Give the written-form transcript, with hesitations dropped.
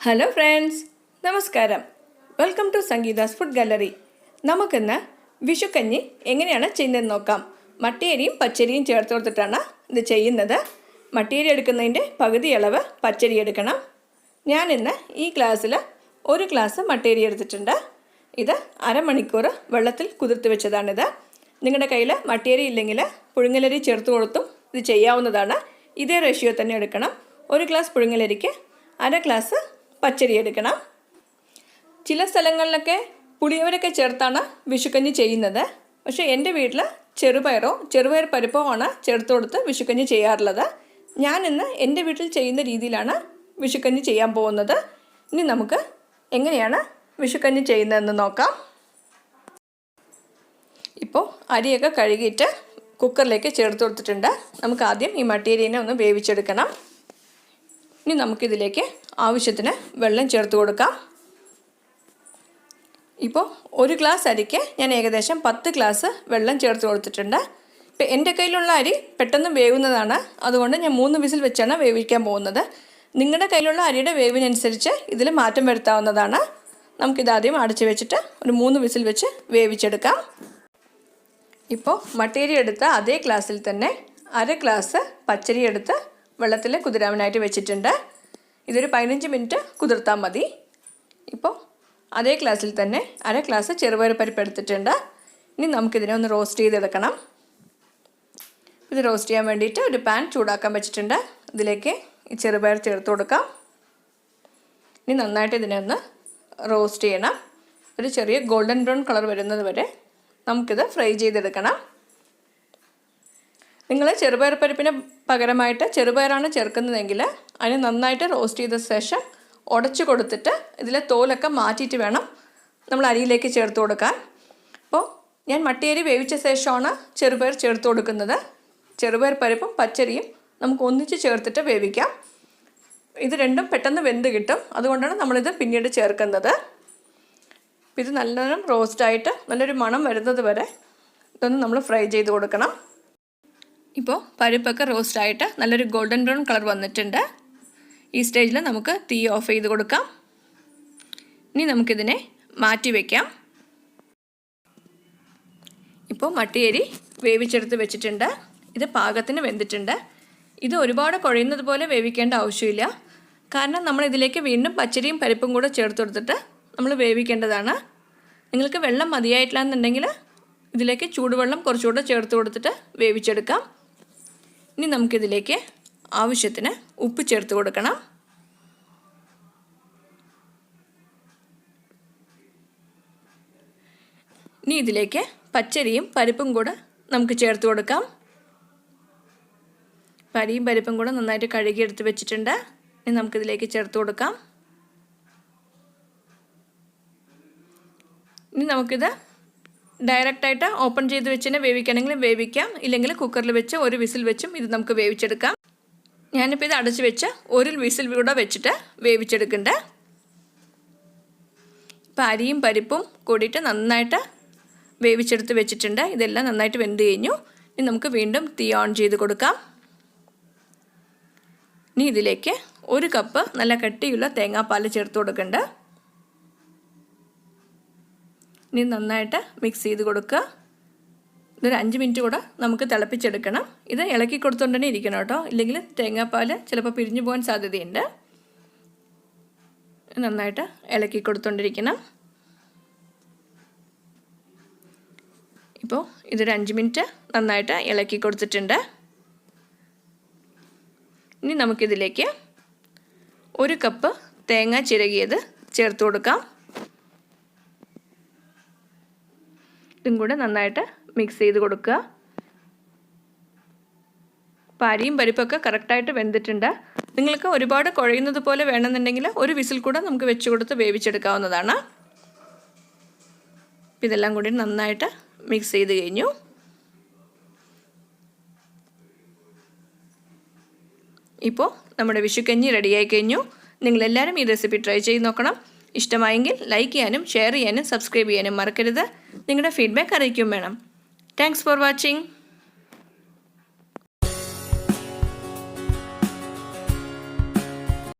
Hello friends, നമസ്കാരം. Welcome to Sangeetha's food gallery. നമുക്കിന്ന് വിഷുക്കഞ്ഞി എങ്ങനെയാണ് ചെയ്യുന്നതെന്ന് നോക്കാം. മട്ടയരിയും പച്ചരിയും ചേർത്ത് കൊടുത്തിട്ടാണ് ഇത് ചെയ്യുന്നത്. മട്ടയരി എടുക്കുന്നതിൻ്റെ പകുതി അളവ് പച്ചരി എടുക്കണം. ഞാനിന്ന് ഈ ഗ്ലാസ്സിൽ 1 ഗ്ലാസ് മട്ടയരി എടുത്തിട്ടുണ്ട്. ഇത് അരമണിക്കൂർ വെള്ളത്തിൽ കുതിർത്ത് വെച്ചതാണിത്. നിങ്ങളുടെ കയ്യിൽ മട്ടയരി ഇല്ലെങ്കിൽ പുഴുങ്ങലരി ചേർത്ത് കൊടുത്തും ഇത് ചെയ്യാവുന്നതാണ്. ഇതേ റേഷ്യോ തന്നെ എടുക്കണം. 1 ഗ്ലാസ് പുഴുങ്ങലരിക്ക് 1/2 ഗ്ലാസ് പച്ചരി എടുക്കണം. ചില സ്ഥലങ്ങളിലൊക്കെ പുളിയവരൊക്കെ ചേർത്താണ് വിഷുക്കഞ്ഞി ചെയ്യുന്നത്. പക്ഷേ എൻ്റെ വീട്ടിൽ ചെറുപയർ പരിപ്പോ ആണ് ചേർത്ത് കൊടുത്ത് വിഷുക്കഞ്ഞി ചെയ്യാറുള്ളത്. ഞാനിന്ന് എൻ്റെ വീട്ടിൽ ചെയ്യുന്ന രീതിയിലാണ് വിഷുക്കഞ്ഞി ചെയ്യാൻ പോകുന്നത്. ഇനി നമുക്ക് എങ്ങനെയാണ് വിഷുക്കഞ്ഞി ചെയ്യുന്നതെന്ന് നോക്കാം. ഇപ്പോൾ അരിയൊക്കെ കഴുകിയിട്ട് കുക്കറിലേക്ക് ചേർത്ത് കൊടുത്തിട്ടുണ്ട്. നമുക്ക് ആദ്യം ഈ മട്ടയരിനെ ഒന്ന് വേവിച്ചെടുക്കണം. ഇനി നമുക്കിതിലേക്ക് ആവശ്യത്തിന് വെള്ളം ചേർത്ത് കൊടുക്കാം. ഇപ്പോൾ 1 ഗ്ലാസ് അരിക്ക് ഞാൻ ഏകദേശം 10 ഗ്ലാസ് വെള്ളം ചേർത്ത് കൊടുത്തിട്ടുണ്ട്. ഇപ്പോൾ എൻ്റെ കയ്യിലുള്ള അരി പെട്ടെന്ന് വേവുന്നതാണ്, അതുകൊണ്ട് ഞാൻ 3 വിസിൽ വെച്ചാണ് വേവിക്കാൻ പോകുന്നത്. നിങ്ങളുടെ കയ്യിലുള്ള അരിയുടെ വേവിനനുസരിച്ച് ഇതിൽ മാറ്റം വരുത്താവുന്നതാണ്. നമുക്കിതാദ്യം അടച്ചു വെച്ചിട്ട് ഒരു 3 വിസിൽ വെച്ച് വേവിച്ചെടുക്കാം. ഇപ്പോൾ മട്ടയരി എടുത്ത അതേ ഗ്ലാസ്സിൽ തന്നെ 1/2 ഗ്ലാസ് പച്ചരി എടുത്ത് വെള്ളത്തിൽ കുതിരാനായിട്ട് വെച്ചിട്ടുണ്ട്. ഇതൊരു 15 മിനിറ്റ് കുതിർത്താൽ മതി. ഇപ്പോൾ അതേ ഗ്ലാസ്സിൽ തന്നെ 1/2 ഗ്ലാസ് ചെറുപയർ പരിപ്പ് എടുത്തിട്ടുണ്ട്. ഇനി നമുക്കിതിനെ ഒന്ന് റോസ്റ്റ് ചെയ്തെടുക്കണം. ഇത് റോസ്റ്റ് ചെയ്യാൻ വേണ്ടിയിട്ട് ഒരു പാൻ ചൂടാക്കാൻ വെച്ചിട്ടുണ്ട്. ഇതിലേക്ക് ഈ ചെറുപയർ ചേർത്ത് കൊടുക്കാം. ഇനി നന്നായിട്ട് ഇതിനെ ഒന്ന് റോസ്റ്റ് ചെയ്യണം. ഒരു ചെറിയ ഗോൾഡൻ ബ്രൗൺ കളർ വരുന്നത് വരെ നമുക്കിത് ഫ്രൈ ചെയ്തെടുക്കണം. നിങ്ങൾ ചെറുപയർ പരിപ്പിന് പകരമായിട്ട് ചെറുപയറാണ് ചേർക്കുന്നതെങ്കിൽ അതിന് നന്നായിട്ട് റോസ്റ്റ് ചെയ്ത ശേഷം ഉടച്ചു കൊടുത്തിട്ട് ഇതിലെ തോലൊക്കെ മാറ്റിയിട്ട് വേണം നമ്മൾ അരിയിലേക്ക് ചേർത്ത് കൊടുക്കാൻ. അപ്പോൾ ഞാൻ മട്ടയരി വേവിച്ച ശേഷമാണ് ചെറുപയർ ചേർത്ത് കൊടുക്കുന്നത്. ചെറുപയർ പരിപ്പും പച്ചരിയും നമുക്ക് ഒന്നിച്ച് ചേർത്തിട്ട് വേവിക്കാം. ഇത് രണ്ടും പെട്ടെന്ന് വെന്ത് കിട്ടും, അതുകൊണ്ടാണ് നമ്മളിത് പിന്നീട് ചേർക്കുന്നത്. ഇത് നല്ലോണം റോസ്റ്റായിട്ട് നല്ലൊരു മണം വരുന്നത് വരെ ഇതൊന്ന് നമ്മൾ ഫ്രൈ ചെയ്ത് കൊടുക്കണം. ഇപ്പോൾ പരിപ്പൊക്കെ റോസ്റ്റായിട്ട് നല്ലൊരു ഗോൾഡൻ ബ്രൗൺ കളർ വന്നിട്ടുണ്ട്. ഈ സ്റ്റേജിൽ നമുക്ക് തീ ഓഫ് ചെയ്ത് കൊടുക്കാം. ഇനി നമുക്കിതിനെ മാറ്റി വയ്ക്കാം. ഇപ്പോൾ മട്ടയരി വേവിച്ചെടുത്ത് വെച്ചിട്ടുണ്ട്. ഇത് പാകത്തിന് വെന്തിട്ടുണ്ട്. ഇത് ഒരുപാട് കുഴയുന്നത് പോലെ വേവിക്കേണ്ട ആവശ്യമില്ല. കാരണം നമ്മൾ ഇതിലേക്ക് വീണ്ടും പച്ചരിയും പരിപ്പും കൂടെ ചേർത്ത് കൊടുത്തിട്ട് നമ്മൾ വേവിക്കേണ്ടതാണ്. നിങ്ങൾക്ക് വെള്ളം മതിയായിട്ടില്ല എന്നുണ്ടെങ്കിൽ ഇതിലേക്ക് ചൂടുവെള്ളം കുറച്ചുകൂടെ ചേർത്ത് കൊടുത്തിട്ട് വേവിച്ചെടുക്കാം. ഇനി നമുക്കിതിലേക്ക് ആവശ്യത്തിന് ഉപ്പ് ചേർത്ത് കൊടുക്കണം. ഇനി ഇതിലേക്ക് പച്ചരിയും പരിപ്പും കൂടെ നമുക്ക് ചേർത്ത് കൊടുക്കാം. പരിയും പരിപ്പും കൂടെ നന്നായിട്ട് കഴുകിയെടുത്ത് വെച്ചിട്ടുണ്ട്. ഇനി നമുക്കിതിലേക്ക് ചേർത്ത് കൊടുക്കാം. ഇനി നമുക്കിത് ഡയറക്റ്റായിട്ട് ഓപ്പൺ ചെയ്ത് വെച്ച് വേവിക്കണമെങ്കിൽ വേവിക്കാം, ഇല്ലെങ്കിൽ കുക്കറിൽ വെച്ച് 1 വിസിൽ വെച്ചും ഇത് നമുക്ക് വേവിച്ചെടുക്കാം. ഞാനിപ്പോൾ ഇത് അടച്ച് വെച്ച് 1 വിസിൽ കൂടെ വെച്ചിട്ട് വേവിച്ചെടുക്കുന്നുണ്ട്. ഇപ്പോൾ അരിയും പരിപ്പും കൂടിയിട്ട് നന്നായിട്ട് വേവിച്ചെടുത്ത് വെച്ചിട്ടുണ്ട്. ഇതെല്ലാം നന്നായിട്ട് വെന്ത് കഴിഞ്ഞു. ഇനി നമുക്ക് വീണ്ടും തീ ഓൺ ചെയ്ത് കൊടുക്കാം. ഇനി ഇതിലേക്ക് 1 കപ്പ് നല്ല കട്ടിയുള്ള തേങ്ങാപ്പാൽ ചേർത്ത് കൊടുക്കുന്നുണ്ട്. ഇനി നന്നായിട്ട് മിക്സ് ചെയ്ത് കൊടുക്കുക. ഇതൊരു 5 മിനിറ്റ് കൂടെ നമുക്ക് തിളപ്പിച്ചെടുക്കണം. ഇത് ഇളക്കി കൊടുത്തുകൊണ്ട് തന്നെ ഇരിക്കണം കേട്ടോ, ഇല്ലെങ്കിൽ തേങ്ങാപ്പാൽ ചിലപ്പോൾ പിരിഞ്ഞു പോകാൻ സാധ്യതയുണ്ട്. നന്നായിട്ട് ഇളക്കി കൊടുത്തുകൊണ്ടിരിക്കണം. ഇപ്പോൾ ഇതൊരു 5 മിനിറ്റ് നന്നായിട്ട് ഇളക്കി കൊടുത്തിട്ടുണ്ട്. ഇനി നമുക്കിതിലേക്ക് 1 കപ്പ് തേങ്ങ ചിരകിയത് ചേർത്ത് കൊടുക്കാം. ഇതും കൂടെ നന്നായിട്ട് മിക്സ് ചെയ്ത് കൊടുക്കുക. അരിയും പരിപ്പൊക്കെ കറക്റ്റായിട്ട് വെന്തിട്ടുണ്ട്. നിങ്ങൾക്ക് ഒരുപാട് കുഴയുന്നത് പോലെ വേണമെന്നുണ്ടെങ്കിൽ 1 വിസിൽ കൂടെ നമുക്ക് വെച്ച് കൊടുത്ത് വേവിച്ചെടുക്കാവുന്നതാണ്. ഇതെല്ലാം കൂടി നന്നായിട്ട് മിക്സ് ചെയ്ത് കഴിഞ്ഞു. ഇപ്പോൾ നമ്മുടെ വിഷുക്കഞ്ഞി റെഡിയായി കഴിഞ്ഞു. നിങ്ങളെല്ലാവരും ഈ റെസിപ്പി ട്രൈ ചെയ്ത് നോക്കണം. ഇഷ്ടമായെങ്കിൽ ലൈക്ക് ചെയ്യാനും ഷെയർ ചെയ്യാനും സബ്സ്ക്രൈബ് ചെയ്യാനും മറക്കരുത്. നിങ്ങളുടെ ഫീഡ്ബാക്ക് അറിയിക്കുകയും വേണം. Thanks for watching.